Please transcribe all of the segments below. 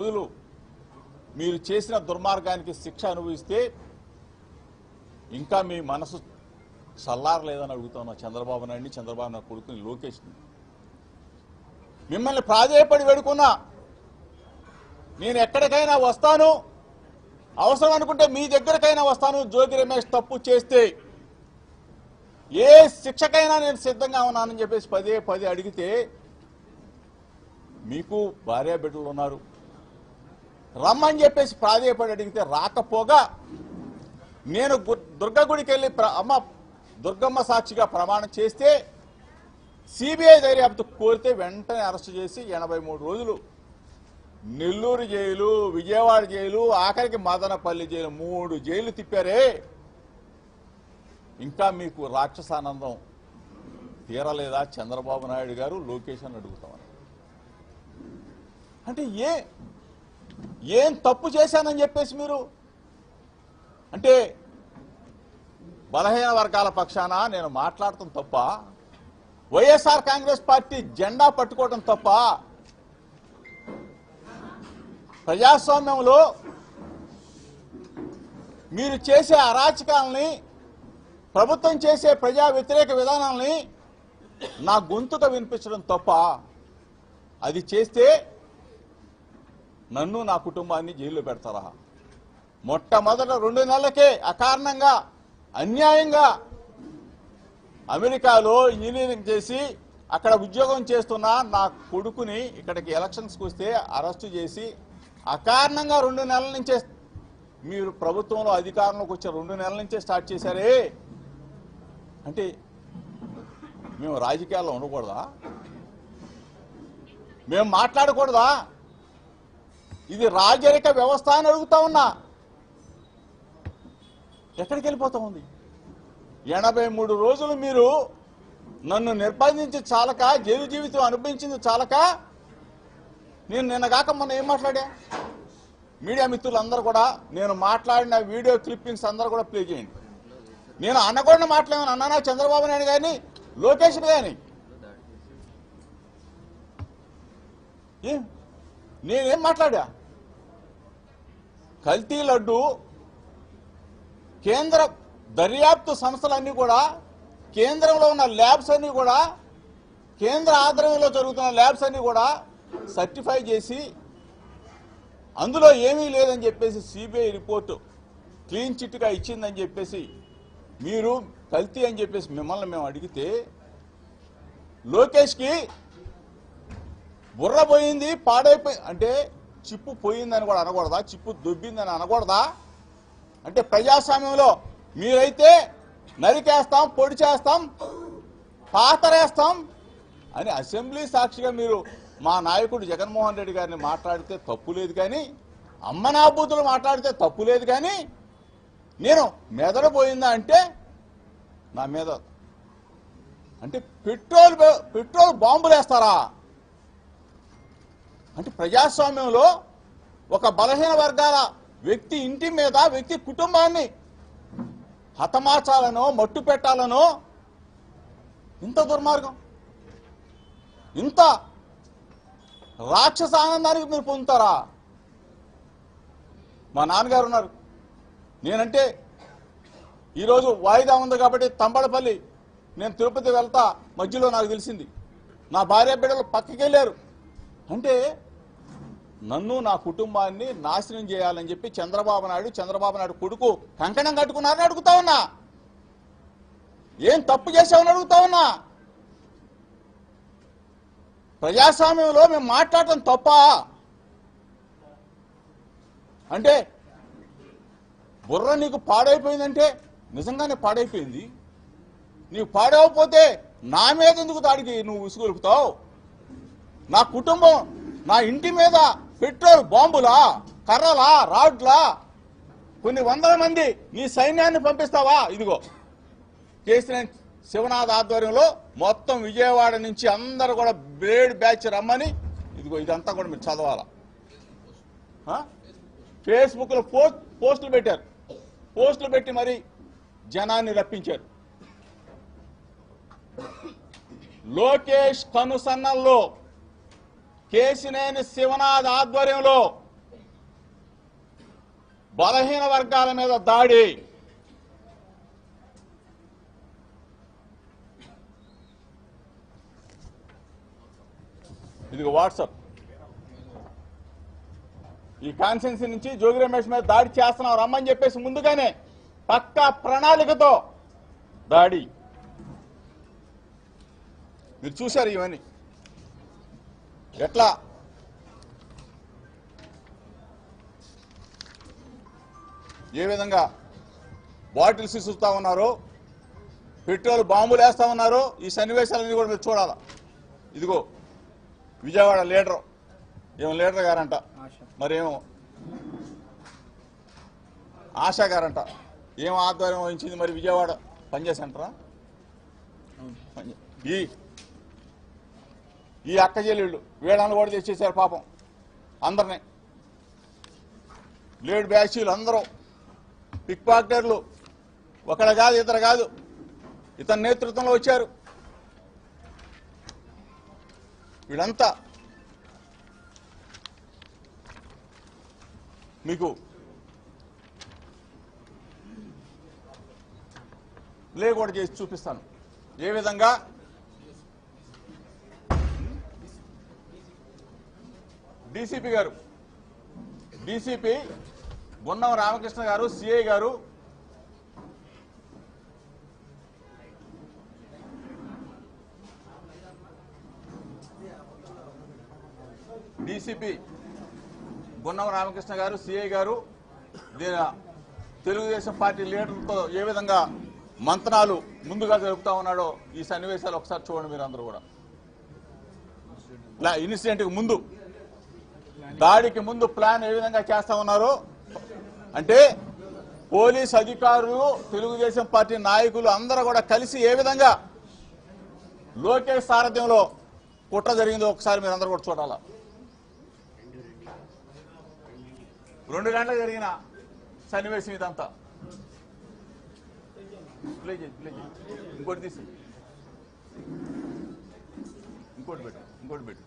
రోజులు మీరు చేసిన దుర్మార్గానికి శిక్ష అనుభవిస్తే ఇంకా మీ మనసు చల్లారలేదని అడుగుతున్నా చంద్రబాబు నాయుడిని, చంద్రబాబు నాయుడు కొడుకుని లోకేష్ని. మిమ్మల్ని ప్రాధేయపడి వేడుకున్నా, నేను ఎక్కడికైనా వస్తాను, అవసరం అనుకుంటే మీ దగ్గరకైనా వస్తాను. జోగి రమేష్ తప్పు చేస్తే ఏ శిక్షకైనా నేను సిద్ధంగా ఉన్నానని చెప్పేసి పదే పదే అడిగితే, మీకు భార్య బిడ్డలు ఉన్నారు, రమ్మని చెప్పేసి ప్రాధేయపడి అడిగితే రాకపోగా నేను దుర్గ గుడికి వెళ్ళి అమ్మ దుర్గమ్మ సాక్షిగా ప్రమాణం చేస్తే సిబిఐ దర్యాప్తు కోరితే వెంటనే అరెస్టు చేసి 83 రోజులు నెల్లూరు జైలు, విజయవాడ జైలు, ఆఖరికి మదనపల్లి జైలు, 3 జైలు తిప్పారే. ఇంకా మీకు రాక్షసానందం తీరలేదా చంద్రబాబు నాయుడు గారు, లోకేష్ అని అడుగుతామని. అంటే ఏం తప్పు చేశానని చెప్పేసి మీరు అంటే బలహీన వర్గాల పక్షాన నేను మాట్లాడటం తప్ప, వైఎస్ఆర్ కాంగ్రెస్ పార్టీ జెండా పట్టుకోవడం తప్ప, ప్రజాస్వామ్యంలో మీరు చేసే అరాచకాలని, ప్రభుత్వం చేసే ప్రజా వ్యతిరేక విధానాలని నా గొంతుక వినిపించడం తప్ప, అది చేస్తే నన్ను నా కుటుంబాన్ని జైల్లో పెడతారా? మొట్టమొదట 2 నెలలకే అకారణంగా అన్యాయంగా అమెరికాలో ఇంజనీరింగ్ చేసి అక్కడ ఉద్యోగం చేస్తున్న నా కొడుకుని ఇక్కడికి ఎలక్షన్స్కి వస్తే అరెస్టు చేసి అకారణంగా 2 నెలల నుంచే, మీరు ప్రభుత్వంలో అధికారంలోకి వచ్చే 2 నెలల నుంచే స్టార్ట్ చేశారే. అంటే మేము రాజకీయాల్లో ఉండకూడదా? మేము మాట్లాడకూడదా? ఇది రాజరిక వ్యవస్థ అని అడుగుతా ఉన్నా. ఎక్కడికి వెళ్ళిపోతా ఉంది? 83 రోజులు మీరు నన్ను నిర్బంధించి చాలక, జైలు జీవితం అనుభవించింది చాలక, నేను నిన్నగాక మొన్న ఏం మాట్లాడా? మీడియా మిత్రులందరూ కూడా నేను మాట్లాడిన వీడియో క్లిప్పింగ్స్ అందరూ కూడా ప్లే చేయండి. నేను అనకూడని మాట్లాడమని అన్నానా చంద్రబాబు నాయుడు కానీ, లోకేష్ కానీ? నేనేం మాట్లాడా? కల్తీ లడ్డు కేంద్ర దర్యాప్తు సంస్థలన్నీ కూడా, కేంద్రంలో ఉన్న ల్యాబ్స్ అన్నీ కూడా, కేంద్ర ఆధ్వర్యంలో జరుగుతున్న ల్యాబ్స్ అన్నీ కూడా సర్టిఫై చేసి అందులో ఏమీ లేదని చెప్పేసి సిబిఐ రిపోర్టు క్లీన్ చిట్గా ఇచ్చిందని చెప్పేసి మీరు కల్తీ అని చెప్పేసి మిమ్మల్ని మేము అడిగితే, లోకేష్కి బుర్ర పోయింది, పాడైపోయి అంటే చిప్పు పోయిందని కూడా అనకూడదా? చిప్పు దొబ్బిందని అనకూడదా? అంటే ప్రజాస్వామ్యంలో మీరైతే నరికేస్తాం, పొడి చేస్తాం, పాతరేస్తాం అని అసెంబ్లీ సాక్షిగా మీరు మా నాయకుడు జగన్మోహన్ రెడ్డి గారిని మాట్లాడితే తప్పు లేదు, కానీ అమ్మనాబూతులు మాట్లాడితే తప్పు లేదు, కానీ నేను మెదడు పోయిందా అంటే నా మీద అంటే పెట్రోల్ బాంబులు వేస్తారా? అంటే ప్రజాస్వామ్యంలో ఒక బలహీన వర్గాల వ్యక్తి ఇంటి మీద, వ్యక్తి కుటుంబాన్ని హతమార్చాలనో, మట్టు పెట్టాలనో ఇంత దుర్మార్గం, ఇంత రాక్షస ఆనందానికి మీరు పొందుతారా? మా నాన్నగారు ఉన్నారు, నేనంటే ఈరోజు వాయిదా ఉంది కాబట్టి తంబడపల్లి నేను తిరుపతి వెళ్తా, మధ్యలో నాకు తెలిసింది నా భార్య బిడ్డలు పక్కకి వెళ్ళారు. అంటే నన్ను, నా కుటుంబాన్ని నాశనం చేయాలని చెప్పి చంద్రబాబు నాయుడు కొడుకు కంకణం కట్టుకున్నారని అడుగుతా ఉన్నా. ఏం తప్పు చేశామని అడుగుతా ఉన్నా. ప్రజాస్వామ్యంలో మేము మాట్లాడటం తప్ప? అంటే బుర్ర నీకు పాడైపోయిందంటే నిజంగానే పాడైపోయింది. నీకు పాడవకపోతే నా మీద ఎందుకు దాడికి నువ్వు ఉసుగొలుపుతావు? నా కుటుంబం, నా ఇంటి మీద పెట్రోల్ బాంబులా, కర్రలా, రాడ్లా, కొన్ని వందల మంది నీ సైన్యాన్ని పంపిస్తావా? ఇదిగో కేసీఆర్ శివనాథ్ ఆధ్వర్యంలో మొత్తం విజయవాడ నుంచి అందరూ కూడా బ్లేడ్ బ్యాచ్ రమ్మని, ఇదిగో ఇదంతా కూడా మీరు చదవాలా. ఫేస్బుక్లో పోస్టులు పెట్టారు, పోస్టులు పెట్టి మరి జనాన్ని రప్పించారు. లోకేష్ కనుసన్నల్లో కేశినేని శివనాథ్ ఆధ్వర్యంలో బలహీన వర్గాల మీద దాడి. ఇదిగో వాట్సాప్. ఈ కాన్స్టిట్యున్సీ నుంచి జోగి రమేష్ మీద దాడి చేస్తున్నాం రమ్మని చెప్పేసి ముందుగానే పక్కా ప్రణాళికతో దాడి. మీరు చూశారు ఇవన్నీ ఎట్లా ఏ విధంగా బాటిల్స్ ఇసురుతా ఉన్నారో, పెట్రోల్ బాంబులు వేస్తా ఉన్నారో. ఈ సన్నివేశాలన్నీ కూడా మీరు చూడాలా. ఇదిగో విజయవాడ లీడరు, ఏమో లీడర్ గారంట, మరేమో ఆశా గారంట, ఏం ఆధ్వర్యం వహించింది మరి విజయవాడ పనిచేసేంటరా. ఈ అక్క చెల్లెళ్ళు వీళ్ళని కూడా తెచ్చేసారు పాపం అందరినీ. లేడ్ బ్యాచీలు అందరూ పిక్ పాకెటర్లు, ఒకడు కాదు ఇతరు కాదు, ఇతని నేతృత్వంలో వచ్చారు వీళ్ళంతా. మీకు ప్లే కూడా చేసి చూపిస్తాను ఏ విధంగా డీసీపీ గారు, డీసీపీ గున్నం రామకృష్ణ గారు, సిఐ గారు డీసీపీ గున్నం రామకృష్ణ గారు, సిఐ గారు తెలుగుదేశం పార్టీ లీడర్లతో ఏ విధంగా మంతనాలు ముందుగా జరుపుతా ఉన్నాడో ఈ సన్నివేశాలు ఒకసారి చూడండి మీరు అందరూ కూడా. ఇన్సిడెంట్కి ముందు, దాడికి ముందు ప్లాన్ ఏ విధంగా చేస్తా ఉన్నారో అంటే పోలీస్ అధికారులు, తెలుగుదేశం పార్టీ నాయకులు అందరూ కూడా కలిసి ఏ విధంగా లోకేష్ సారథ్యంలో కుట్ర జరిగిందో ఒకసారి మీరు అందరూ కూడా చూడాలా. 2 గంటలకు జరిగిన సన్నివేశం ఇదంతా. ప్లే చేయి, ప్లే చేయి, ఇంకోటి తీసి ఇంకోటి పెట్టు.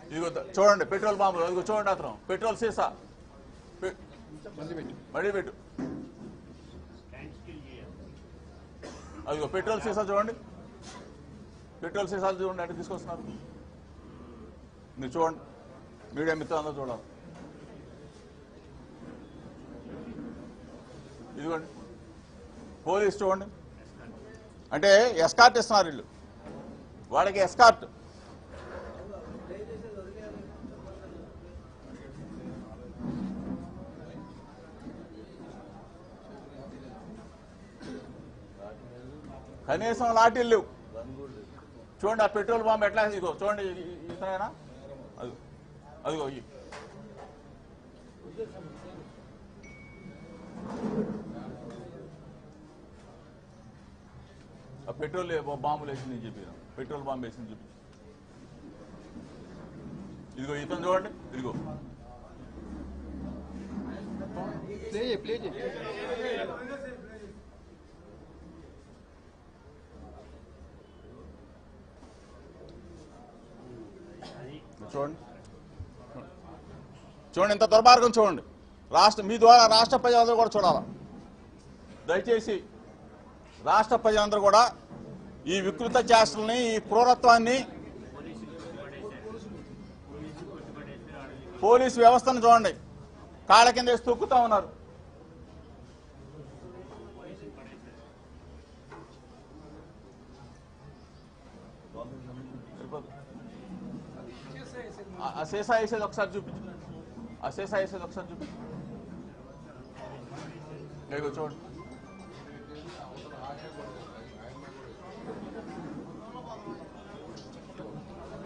ఇదిగో చూడండి పెట్రోల్ బాంబులు, అదిగో చూడండి అతను పెట్రోల్ సీసా మళ్ళీ పెట్టు. అదిగో పెట్రోల్ సీసా చూడండి, పెట్రోల్ సీసాలు చూడండి అంటే తీసుకొస్తున్నారు. మీరు చూడండి, మీడియా మిత్రులు అందరూ చూడాలి. ఇదిగోండి పోలీస్ చూడండి, అంటే ఎస్కార్ట్ ఇస్తున్నారు వీళ్ళు, వాళ్ళకి ఎస్కార్ట్. కనీసం లాఠీలు లేవు. చూడండి ఆ పెట్రోల్ బాంబు ఎట్లా, ఇదిగో చూడండి ఇతనైనా, అదిగో ఆ పెట్రోల్ బాంబులు వేసింది చెప్పి, పెట్రోల్ బాంబు వేసింది చెప్పి. ఇదిగో ఇతను చూడండి, ఇదిగో చూడండి, చూడండి ఇంత దుర్మార్గం చూడండి. మీ ద్వారా రాష్ట్ర ప్రజలందరూ కూడా చూడాలి. దయచేసి రాష్ట్ర ప్రజలందరూ కూడా ఈ వికృత చేష్టల్ని, ఈ క్రూరత్వాన్ని, పోలీసు వ్యవస్థను చూడండి కాళ్ళ కింద వేసి తొక్కుతా ఉన్నారు. ఆ సీసా వేసేది ఒకసారి చూపించు, ఆ సీసా వేసేది ఒకసారి చూపించు. ఇదిగో చూడండి,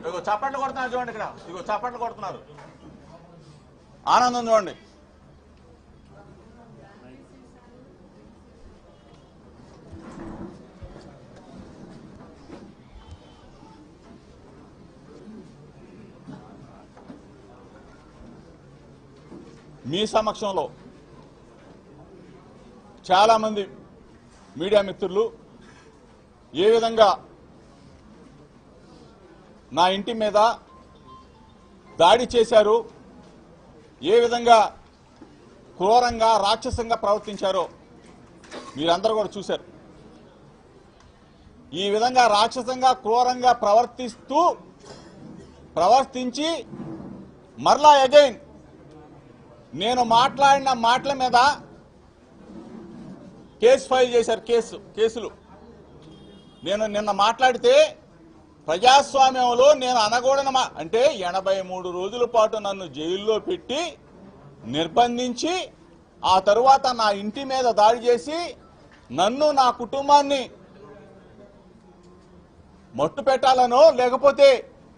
ఇదిగో చప్పట్లు కొడుతున్నారు చూడండి ఇక్కడ, ఇదిగో చప్పట్లు కొడుతున్నారు. ఆనందం చూడండి. మీ సమక్షంలో చాలామంది మీడియా మిత్రులు ఏ విధంగా నా ఇంటి మీద దాడి చేశారు, ఏ విధంగా క్రూరంగా రాక్షసంగా ప్రవర్తించారో మీరందరూ కూడా చూశారు. ఈ విధంగా రాక్షసంగా క్రూరంగా ప్రవర్తించి మరలా అగైన్ నేను మాట్లాడిన మాటల మీద కేసు ఫైల్ చేశారు. కేసులు నేను నిన్న మాట్లాడితే ప్రజాస్వామ్యంలో నేను అనకూడని అంటే 83 రోజుల పాటు నన్ను జైల్లో పెట్టి నిర్బంధించి ఆ తరువాత నా ఇంటి మీద దాడి చేసి నన్ను నా కుటుంబాన్ని మట్టు పెట్టాలనో లేకపోతే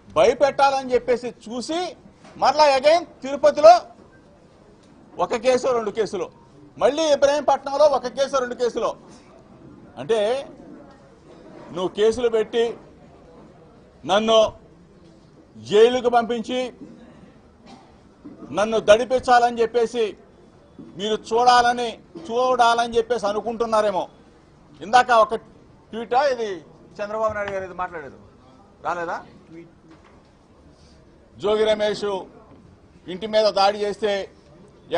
భయపెట్టాలని చెప్పేసి చూసి మరలా అగైన్ తిరుపతిలో ఒక కేసు 2 కేసులు, మళ్ళీ ఇబ్రహీంపట్నంలో ఒక కేసు 2 కేసులు. అంటే నువ్వు కేసులు పెట్టి నన్ను జైలుకు పంపించి నన్ను దడిపించాలని చెప్పేసి మీరు చూడాలని చెప్పేసి అనుకుంటున్నారేమో. ఇందాక ఒక ట్వీటా ఇది చంద్రబాబు నాయుడు గారు ఇది మాట్లాడేది రాలేదా? జోగి రమేష్ ఇంటి మీద దాడి చేస్తే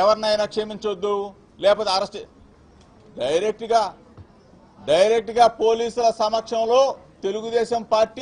ఎవరినైనా క్షమించొద్దు లేకపోతే అరెస్ట్ డైరెక్ట్గా పోలీసుల సమక్షంలో తెలుగుదేశం పార్టీ